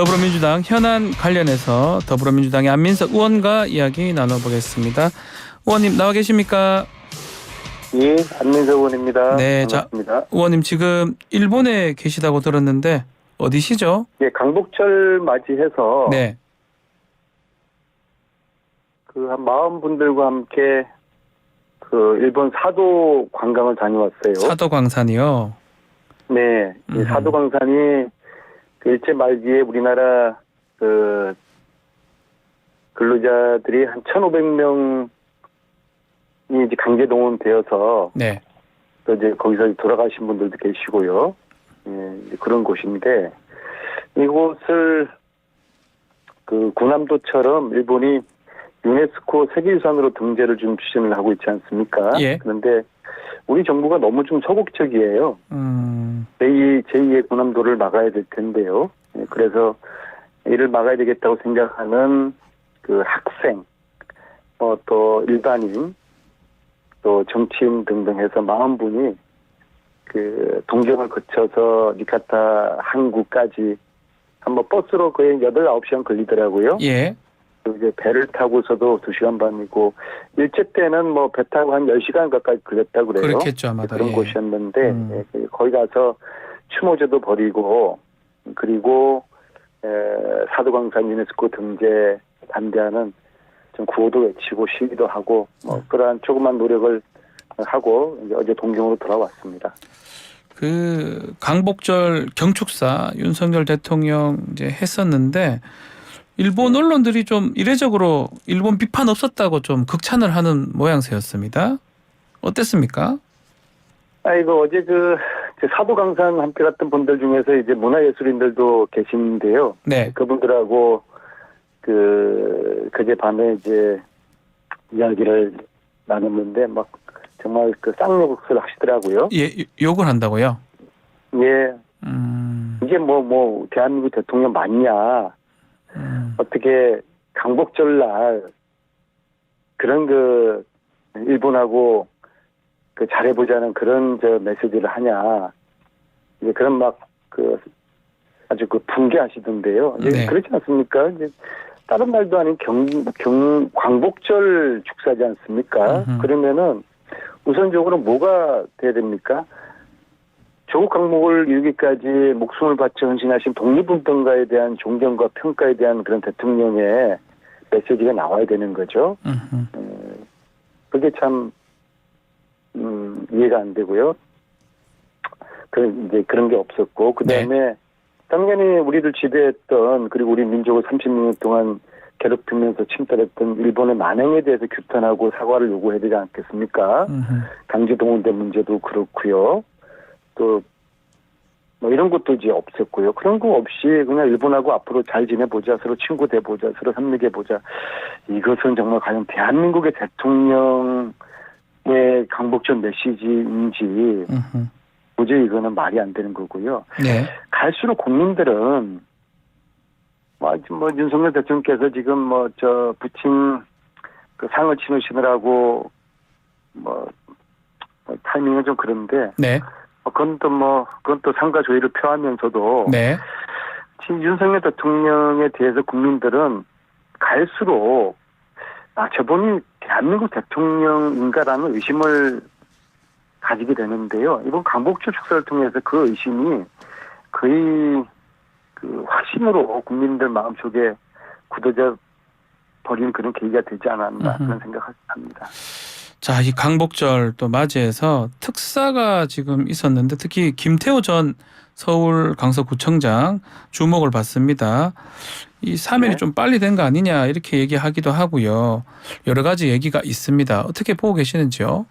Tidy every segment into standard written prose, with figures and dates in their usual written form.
더불어민주당 현안 관련해서 더불어민주당의 안민석 의원과 이야기 나눠보겠습니다. 의원님 나와 계십니까? 예, 안민석 의원입니다. 네, 반갑습니다. 자, 의원님 지금 일본에 계시다고 들었는데 어디시죠? 예, 강복절 맞이해서 네, 그 한 40분들과 함께 그 일본 사도 관광을 다녀왔어요. 사도광산이요. 네, 이 사도광산이 그 일제 말기에 우리나라 그 근로자들이 한 1,500명이 이제 강제 동원되어서 네, 또 이제 거기서 돌아가신 분들도 계시고요. 예, 이제 그런 곳인데 이곳을 그 구남도처럼 일본이 유네스코 세계유산으로 등재를 좀 추진을 하고 있지 않습니까? 예. 그런데 우리 정부가 너무 좀 소극적이에요. 제2의 구남도를 막아야 될 텐데요. 예, 그래서 이를 막아야 되겠다고 생각하는 그 학생, 또 일반인, 또 정치인 등등 해서 40분이 그 동경을 거쳐서 니카타 항구까지 한번 버스로 거의 8, 9시간 걸리더라고요. 예, 이제 배를 타고서도 2시간 반이고 일제 때는 뭐 배 타고 한 10시간 가까이 걸렸다고 그래요. 그렇겠죠 아마도. 그런 예. 곳이었는데 거기 가서 추모제도 벌이고 그리고 사도광산 유네스코 등재 반대하는 좀 구호도 외치고 시위도 하고 그러한 조그만 노력을 하고 이제 어제 동경으로 돌아왔습니다. 그 강복절 경축사 윤석열 대통령 이제 했었는데 일본 언론들이 좀 이례적으로 일본 비판 없었다고 좀 극찬을 하는 모양새였습니다. 어땠습니까? 아이고 어제 그 사도광산 함께 갔던 분들 중에서 이제 문화예술인들도 계신데요. 네. 그분들하고 그제 밤에 이제 이야기를 나눴는데 막 정말 그 쌍욕을 하시더라고요. 예, 욕을 한다고요? 예. 이게 뭐 대한민국 대통령 맞냐? 어떻게 강복절날 그런 그 일본하고 그 잘해보자는 그런 저 메시지를 하냐? 이제 그런 막 그 아주 그 붕괴하시던데요. 네. 그렇지 않습니까? 이제 다른 말도 아닌 광복절 축사지 않습니까? 그러면은 우선적으로 뭐가 돼야 됩니까? 조국 강목을 이루기까지 목숨을 바쳐 헌신하신 독립운동가에 대한 존경과 평가에 대한 그런 대통령의 메시지가 나와야 되는 거죠. 그게 참 이해가 안 되고요. 이제 그런 게 없었고 그다음에 당연히 우리를 지배했던 그리고 우리 민족을 30년 동안 괴롭히면서 침탈했던 일본의 만행에 대해서 규탄하고 사과를 요구해야 되지 않겠습니까? 강제 동원된 문제도 그렇고요. 또 뭐 이런 것도 이제 없었고요. 그런 거 없이 그냥 일본하고 앞으로 잘 지내보자, 서로 친구 돼보자, 서로 협력해보자. 이것은 정말 과연 대한민국의 대통령의 강복절 메시지인지 도저히 이거는 말이 안 되는 거고요. 네. 갈수록 국민들은 뭐 윤석열 대통령께서 지금 부친 그 상을 치르시느라고 타이밍은 좀 그런데. 네. 그건 또 상가 조의를 표하면서도. 네. 지금 윤석열 대통령에 대해서 국민들은 갈수록 저분이 대한민국 대통령인가라는 의심을 가지게 되는데요. 이번 강복절 축사를 통해서 그 의심이 거의 그 확신으로 국민들 마음속에 굳어져 버린 그런 계기가 되지 않았나 그런 생각을 합니다. 자, 이 강복절 또 맞이해서 특사가 지금 있었는데 특히 김태호 전 서울 강서구청장 주목을 받습니다. 이 사면이 좀 빨리 된 거 아니냐 이렇게 얘기하기도 하고요. 여러 가지 얘기가 있습니다. 어떻게 보고 계시는지요?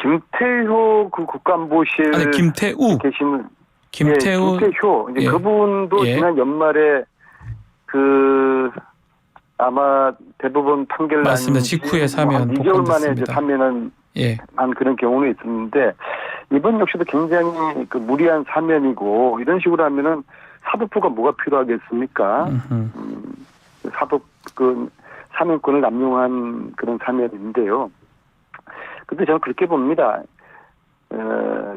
김태효 그 국가안보실 아니 김태우 계시는 김태우 김태효 이제 예. 그분도 예. 지난 연말에 아마 대부분 판결 난 맞습니다. 직후에 사면 2개월 만에 이제 복권됐습니다. 사면은 예. 한 그런 경우는 있었는데 이번 역시도 굉장히 그 무리한 사면이고 이런 식으로 하면은 사법부가 뭐가 필요하겠습니까? 사법 그 사면권을 남용한 그런 사면인데요. 근데 저는 그렇게 봅니다.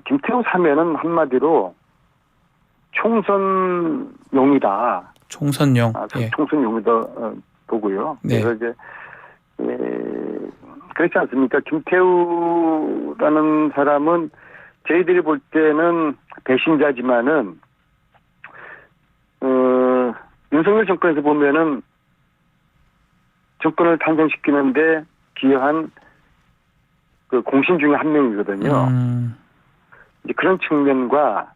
김태우 사면은 한마디로 총선용이다. 총선용. 예. 총선용이다 보고요. 네. 그래서 이제 그렇지 않습니까? 김태우라는 사람은 저희들이 볼 때는 배신자지만은 윤석열 정권에서 보면은 정권을 탄생시키는데 기여한 그 공신 중에 한 명이거든요. 이제 그런 측면과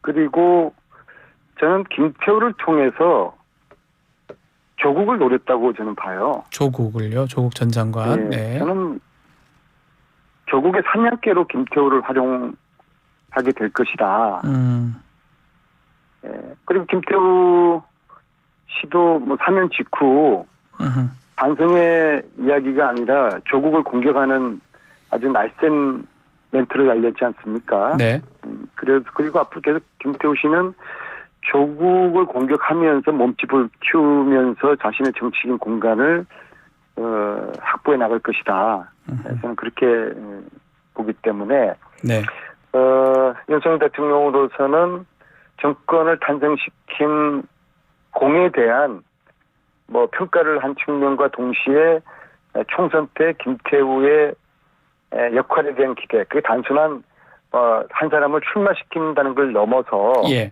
그리고 저는 김태우를 통해서 조국을 노렸다고 저는 봐요. 조국을요? 조국 전 장관. 네. 저는 조국의 사냥개로 김태우를 활용하게 될 것이다. 그리고 김태우 씨도 뭐 사면 직후 반성의 이야기가 아니라 조국을 공격하는 아주 날쌘 멘트를 알렸지 않습니까? 네. 그리고 앞으로 계속 김태우 씨는 조국을 공격하면서 몸집을 키우면서 자신의 정치적인 공간을 확보해 나갈 것이다. 저는 그렇게 보기 때문에 네. 윤석열 대통령으로서는 정권을 탄생시킨 공에 대한 뭐 평가를 한 측면과 동시에 총선 때 김태우의 역할에 대한 기대, 그게 단순한 한 사람을 출마시킨다는 걸 넘어서 예.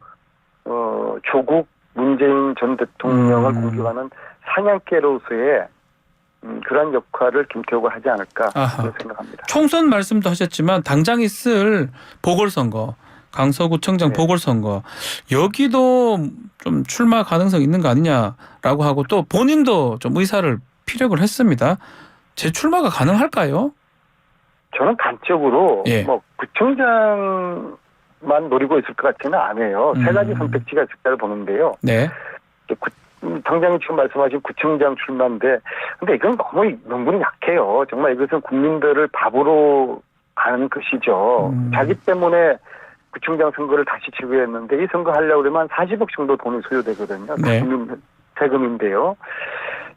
조국 문재인 전 대통령을 공격하는 사냥개로서의 그런 역할을 김태우가 하지 않을까 생각합니다. 총선 말씀도 하셨지만 당장 있을 보궐선거, 강서구청장 네. 보궐선거 여기도 좀 출마 가능성 있는 거 아니냐라고 하고 또 본인도 좀 의사를 피력을 했습니다. 재출마가 가능할까요? 저는 단적으로 예. 뭐 구청장만 노리고 있을 것 같지는 않아요. 세 가지 선택지가 있을 거를 보는데요. 네. 당장이 지금 말씀하신 구청장 출마인데, 근데 이건 너무 명분이 약해요. 정말 이것은 국민들을 바보로 가는 것이죠. 자기 때문에 구청장 선거를 다시 지구했는데 이 선거 하려고 그러면 40억 정도 돈이 소요되거든요. 네. 국민 세금인데요.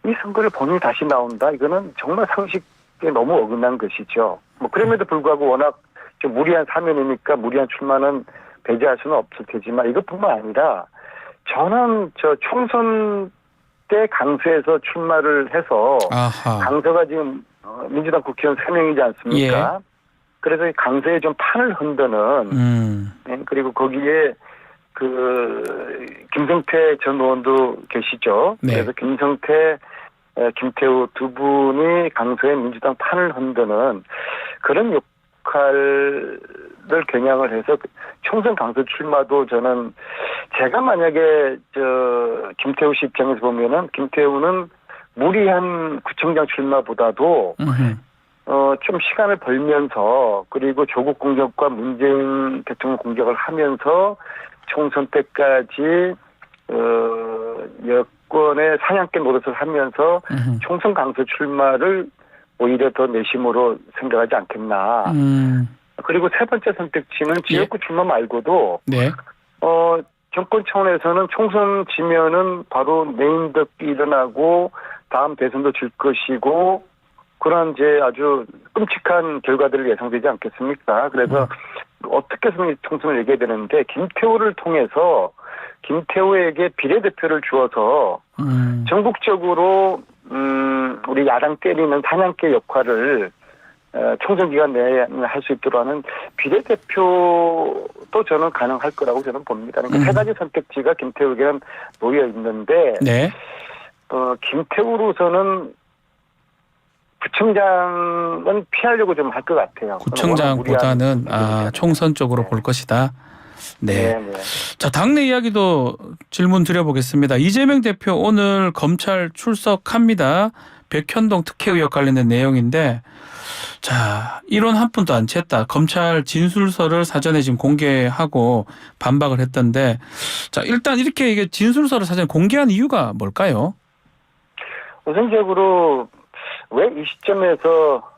이 선거를 본인이 다시 나온다? 이거는 정말 상식에 너무 어긋난 것이죠. 뭐 그럼에도 불구하고 워낙 좀 무리한 사면이니까 무리한 출마는 배제할 수는 없을 테지만 이것뿐만 아니라 저는 총선 때 강서에서 출마를 해서 강서가 지금 민주당 국회의원 3명이지 않습니까? 예. 그래서 이 강서에 좀 판을 흔드는 그리고 거기에 김성태 전 의원도 계시죠. 네. 그래서 김성태, 김태우 두 분이 강서에 민주당 판을 흔드는 그런 역할을 겨냥을 해서 총선 강서 출마도 저는 제가 만약에 김태우 씨 입장에서 보면은 김태우는 무리한 구청장 출마보다도 좀 시간을 벌면서 그리고 조국 공격과 문재인 대통령 공격을 하면서 총선 때까지 여권의 사냥개 노릇을 하면서 총선 강서 출마를 오히려 더 내심으로 생각하지 않겠나. 그리고 세 번째 선택지는 지역구 출마 말고도 네. 정권 차원에서는 총선 지면은 바로 네임덕이 일어나고 다음 대선도 질 것이고 그런 이제 아주 끔찍한 결과들이 예상되지 않겠습니까? 그래서 어떻게 해서 총선을 얘기해야 되는데 김태우를 통해서 김태우에게 비례대표를 주어서 전국적으로 우리 야당 때리는 사냥개 역할을 총선 기간 내에 할 수 있도록 하는 비례대표도 저는 가능할 거라고 저는 봅니다. 그러니까 세 가지 선택지가 김태우에게는 놓여 있는데 네. 김태우로서는 구청장은 피하려고 좀 할 것 같아요. 구청장보다는 총선 쪽으로 볼 것이다. 네. 자, 당내 이야기도 질문 드려보겠습니다. 이재명 대표 오늘 검찰 출석합니다. 백현동 특혜 의혹 관련된 내용인데, 자, 이론 한 푼도 안 챘다. 검찰 진술서를 사전에 지금 공개하고 반박을 했던데, 자, 일단 이렇게 이게 진술서를 사전에 공개한 이유가 뭘까요? 우선적으로 왜 이 시점에서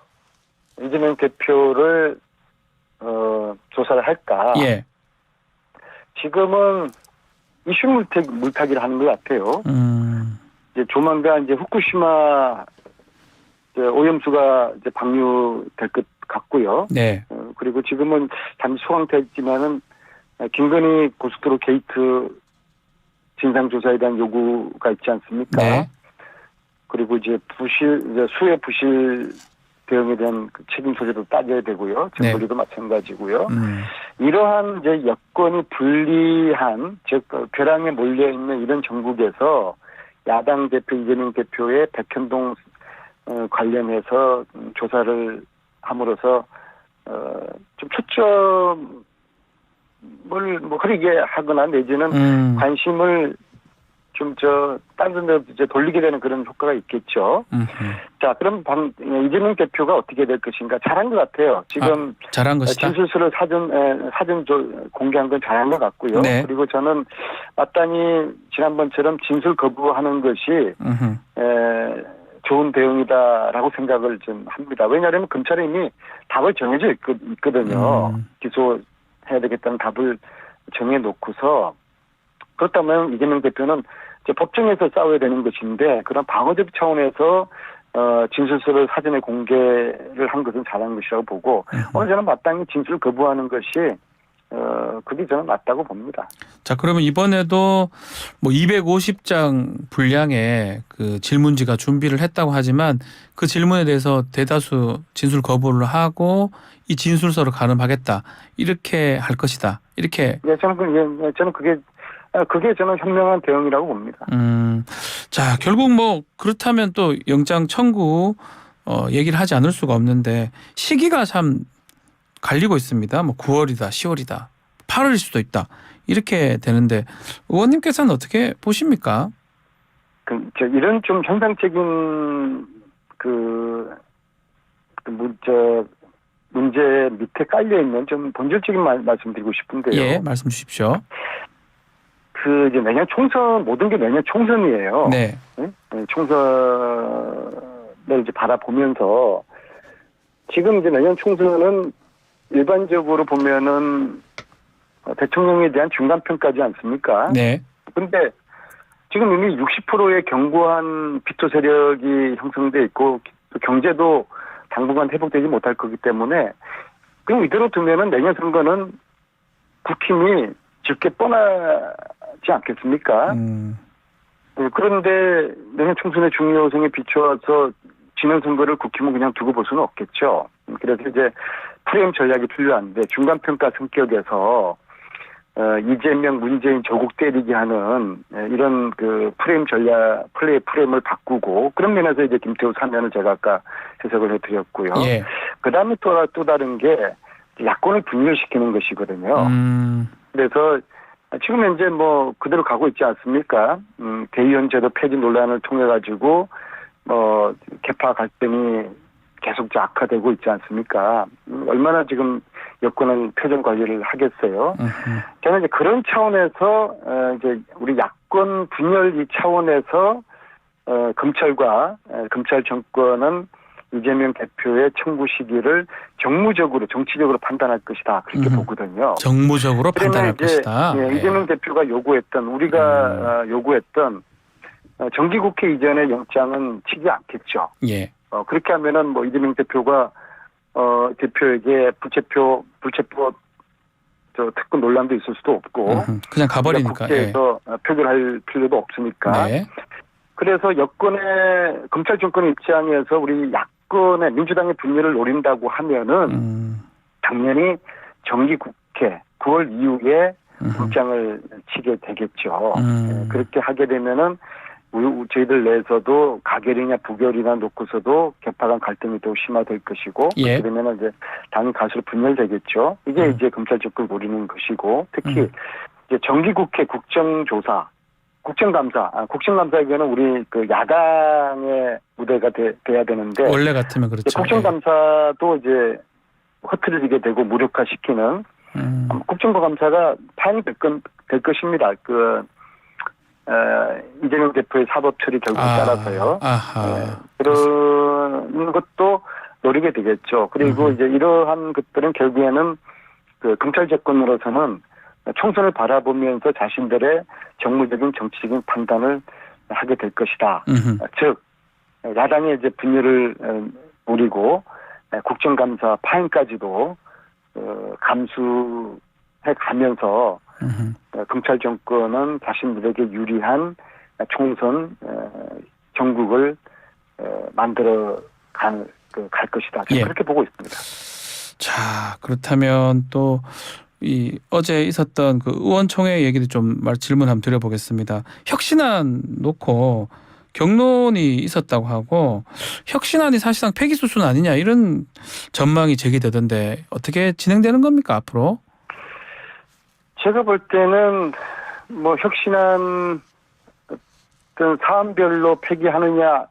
이재명 대표를 조사를 할까? 예. 지금은 이슈 물타기를 하는 것 같아요. 이제 조만간 이제 후쿠시마 오염수가 이제 방류될 것 같고요. 네. 그리고 지금은 잠시 소강됐지만은 김건희 고속도로 게이트 진상조사에 대한 요구가 있지 않습니까? 네. 그리고 이제 수해 부실 대응에 대한 그 책임 소재도 따져야 되고요. 정부리도 마찬가지고요. 이러한 이제 여건이 불리한, 즉 벼랑에 몰려 있는 이런 전국에서 야당 대표 이재명 대표의 백현동 관련해서 조사를 함으로써 좀 초점을 뭐 흐리게 하거나 내지는 관심을 좀 다른 데로 이제 돌리게 되는 그런 효과가 있겠죠. 자, 그럼 이재명 대표가 어떻게 될 것인가? 잘한 것 같아요. 지금 잘한 것이다. 진술서를 사전 공개한 건 잘한 것 같고요. 네. 그리고 저는 마땅히 지난번처럼 진술 거부하는 것이 좋은 대응이다라고 생각을 좀 합니다. 왜냐하면 검찰이 이미 답을 정해져 있거든요. 기소해야 되겠다는 답을 정해놓고서, 그렇다면 이재명 대표는 이제 법정에서 싸워야 되는 것인데, 그런 방어적 차원에서 진술서를 사전에 공개를 한 것은 잘한 것이라고 보고, 오늘 저는 마땅히 진술 거부하는 것이 그게 저는 맞다고 봅니다. 자, 그러면 이번에도 뭐 250장 분량의 그 질문지가 준비를 했다고 하지만 그 질문에 대해서 대다수 진술 거부를 하고 이 진술서를 가름하겠다, 이렇게 할 것이다, 이렇게. 네, 저는 그게 저는 현명한 대응이라고 봅니다. 자, 결국 뭐 그렇다면 또 영장 청구 얘기를 하지 않을 수가 없는데 시기가 참 갈리고 있습니다. 뭐 9월이다, 10월이다, 8월일 수도 있다, 이렇게 되는데 의원님께서는 어떻게 보십니까? 이런 좀 현상적인 문제 밑에 깔려 있는 좀 본질적인 말씀드리고 싶은데요. 예, 말씀 주십시오. 이제 내년 총선, 모든 게 내년 총선이에요. 네. 총선을 이제 바라보면서 지금 이제 내년 총선은 일반적으로 보면은 대통령에 대한 중간평가지 않습니까? 네. 근데 지금 이미 60%의 견고한 비토 세력이 형성돼 있고 또 경제도 당분간 회복되지 못할 거기 때문에 그럼 이대로 두면은 내년 선거는 국힘이 짙게 뻔하지 않겠습니까? 그런데 내년 총선의 중요성에 비추어서 지난 선거를 국힘은 그냥 두고 볼 수는 없겠죠. 그래서 이제 프레임 전략이 필요한데 중간평가 성격에서 이재명, 문재인 조국 때리기 하는 이런 그 프레임을 바꾸고, 그런 면에서 이제 김태우 사면을 제가 아까 해석을 해드렸고요. 예. 그 다음에 또 다른 게 야권을 분열시키는 것이거든요. 그래서 지금 현재 뭐 그대로 가고 있지 않습니까? 대의원 제도 폐지 논란을 통해 가지고 개파 갈등이 계속 악화되고 있지 않습니까? 얼마나 지금 여권은 표정 관리를 하겠어요. 저는 이제 그런 차원에서 이제 우리 야권 분열 이 차원에서 검찰과 검찰 정권은 이재명 대표의 청구 시기를 정무적으로, 정치적으로 판단할 것이다, 그렇게 보거든요. 정무적으로 판단할 것이다. 예, 이재명 대표가 요구했던, 우리가 요구했던 정기국회 이전의 영장은 치지 않겠죠. 예. 그렇게 하면은 뭐 이재명 대표가 대표에게 불체포 특권 논란도 있을 수도 없고, 그냥 가버리니까. 국회에서 표결할 필요도 없으니까. 네. 그래서 검찰 정권의 입장에서 우리 야권의 민주당의 분열을 노린다고 하면은 당연히 정기국회 9월 이후에 영장을 치게 되겠죠. 그렇게 하게 되면은 저희들 내에서도 가결이냐 부결이냐 놓고서도 개파 간 갈등이 더욱 심화될 것이고, 예. 그렇게 되면은 이제 당이 갈수록 분열되겠죠. 이게 이제 검찰 정권을 노리는 것이고, 특히 이제 정기국회 국정감사에게는 우리 그 야당의 무대가 돼야 되는데, 원래 같으면 그렇죠. 국정감사도 이제 흐트러지게 되고 무력화시키는 국정감사가 파행이 될 것입니다. 이재명 대표의 사법 처리 결과에 따라서요. 그런 것도 노리게 되겠죠. 그리고 이제 이러한 것들은 결국에는 그 검찰 정권으로서는 총선을 바라보면서 자신들의 정무적인 정치적인 판단을 하게 될 것이다. 즉 야당의 이제 분열을 노리고 국정감사 파행까지도 감수할 가면서 검찰 정권은 자신들에게 유리한 총선 정국을 만들어 갈 것이다. 저는 예. 그렇게 보고 있습니다. 자, 그렇다면 또 이 어제 있었던 그 의원총회 얘기도 좀 질문 한번 드려보겠습니다. 혁신안 놓고 경론이 있었다고 하고 혁신안이 사실상 폐기 수순 아니냐 이런 전망이 제기되던데 어떻게 진행되는 겁니까 앞으로? 제가 볼 때는 뭐 혁신안 어떤 사안별로 폐기하느냐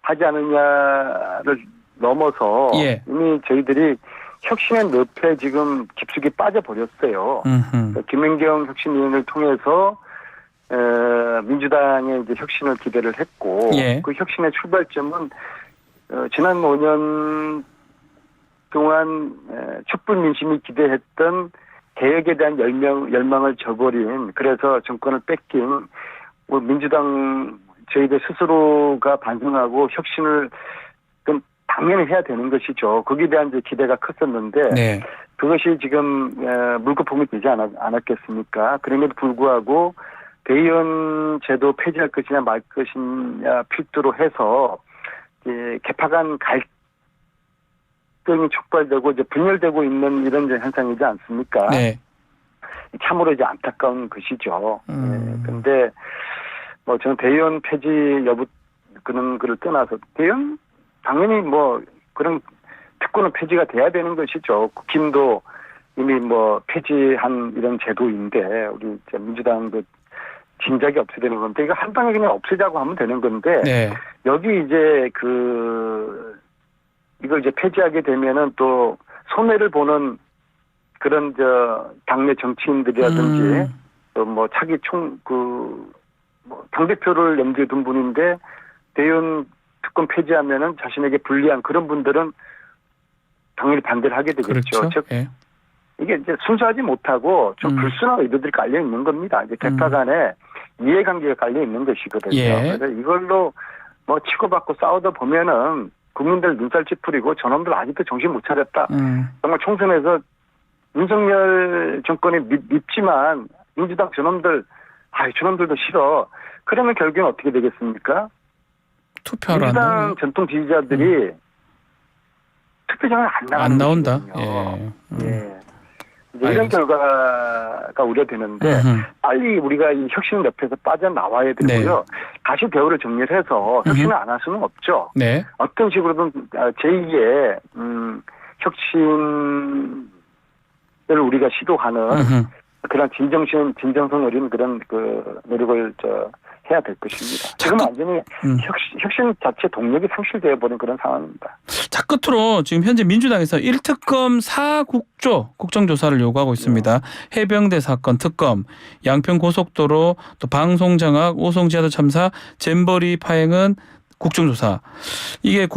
하지 않느냐를 넘어서 예. 이미 저희들이 혁신의 늪에 지금 깊숙이 빠져버렸어요. 김연경 혁신위원을 통해서 민주당의 이제 혁신을 기대를 했고 예. 그 혁신의 출발점은 지난 5년 동안 촛불 민심이 기대했던 개혁에 대한 열망을 저버린 그래서 정권을 뺏긴 민주당 저희들 스스로가 반성하고 혁신을 당연히 해야 되는 것이죠. 거기에 대한 이제 기대가 컸었는데 네. 그것이 지금 물거품이 되지 않았겠습니까? 그럼에도 불구하고 대의원 제도 폐지할 것이냐 말 것이냐 필두로 해서 개파 간 갈등이 촉발되고 이제 분열되고 있는 이런 현상이지 않습니까? 네. 참으로 이제 안타까운 것이죠. 그런데 뭐 저는 대의원 폐지 여부 그런 거를 떠나서 대의원 당연히 뭐 그런 특권은 폐지가 돼야 되는 것이죠. 국힘도 이미 뭐 폐지한 이런 제도인데 우리 민주당도 진작에 없애야 되는 건데 이거 한 방에 그냥 없애자고 하면 되는 건데 네. 여기 이제 이걸 이제 폐지하게 되면은 또 손해를 보는 그런 당내 정치인들이라든지 또 뭐 차기 뭐 당대표를 염두에 둔 분인데 대의원 특권 폐지하면은 자신에게 불리한 그런 분들은 당연히 반대를 하게 되겠죠. 그렇죠. 즉 예. 이게 이제 순수하지 못하고 좀 불순한 의도들이 깔려 있는 겁니다. 이제 개파 간에 이해관계가 깔려 있는 것이거든요. 예. 그래서 이걸로 뭐 치고받고 싸우다 보면은 국민들 눈살 찌푸리고 저놈들 아직도 정신 못 차렸다. 정말 총선에서 윤석열 정권이 밉지만 민주당 저놈들도 싫어. 그러면 결국엔 어떻게 되겠습니까? 투표를 민주당 전통 지지자들이 투표장에 안 나온다. 것이거든요. 예. 이제 이런 결과가 우려되는데 빨리 우리가 이 혁신 옆에서 빠져나와야 되고요. 네. 다시 대우를 정리해서 혁신을 안 할 수는 없죠. 네. 어떤 식으로든 제2의 혁신을 우리가 시도하는 그런 진정성 어린 그런 노력을 해야 될 것입니다. 지금 완전히 혁신 자체 동력이 상실되어 버린 그런 상황입니다. 자, 끝으로 지금 현재 민주당에서 1특검 4국조 국정조사를 요구하고 있습니다. 해병대 사건 특검, 양평 고속도로, 또 방송장악, 오송지하도 참사, 잼버리 파행은 국정조사. 이게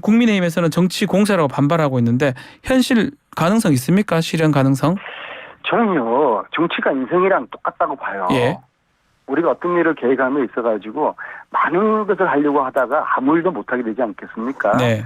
국민의힘에서는 정치 공세라고 반발하고 있는데 현실 가능성 있습니까? 실현 가능성? 저는요, 정치가 인생이랑 똑같다고 봐요. 예. 우리가 어떤 일을 계획함에 있어가지고 많은 것을 하려고 하다가 아무 일도 못하게 되지 않겠습니까? 네.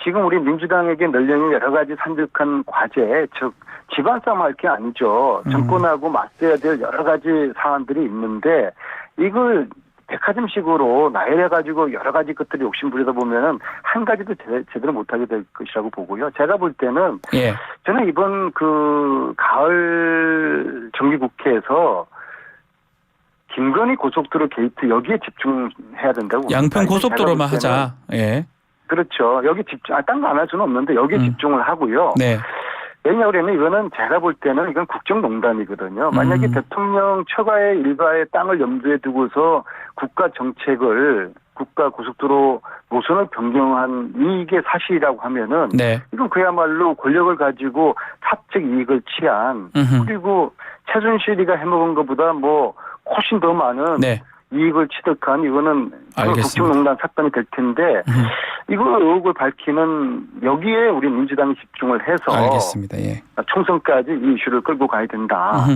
지금 우리 민주당에게 널려있는 여러 가지 산적한 과제, 즉 집안 싸움 할 게 아니죠. 정권하고 맞서야 될 여러 가지 사안들이 있는데 이걸 백화점식으로 나열해가지고 여러 가지 것들이 욕심 부리다 보면은 한 가지도 제대로 못하게 될 것이라고 보고요. 제가 볼 때는 예. 저는 이번 가을 정기국회에서 김건희 고속도로 게이트 여기에 집중해야 된다고 봅니다. 양평 고속도로만 하자. 예. 그렇죠. 여기 집중, 딴 거 안 할 수는 없는데 여기에 집중을 하고요. 네. 왜냐하면 이거는 제가 볼 때는 이건 국정농단이거든요. 만약에 대통령 처가의 일가의 땅을 염두에 두고서 국가 정책을 국가 고속도로 노선을 변경한 이게 사실이라고 하면은 네. 이건 그야말로 권력을 가지고 사적 이익을 취한 그리고 최순실이가 해먹은 것보다 뭐 훨씬 더 많은 네. 이익을 취득한 이거는 알겠습니다. 국정농단 사건이 될 텐데 이거 의혹을 밝히는 여기에 우리 민주당이 집중을 해서 알겠습니다. 예. 총선까지 이 이슈를 끌고 가야 된다.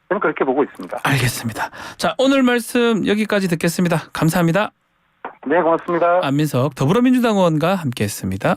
저는 그렇게 보고 있습니다. 알겠습니다. 자, 오늘 말씀 여기까지 듣겠습니다. 감사합니다. 네, 고맙습니다. 안민석 더불어민주당 의원과 함께했습니다.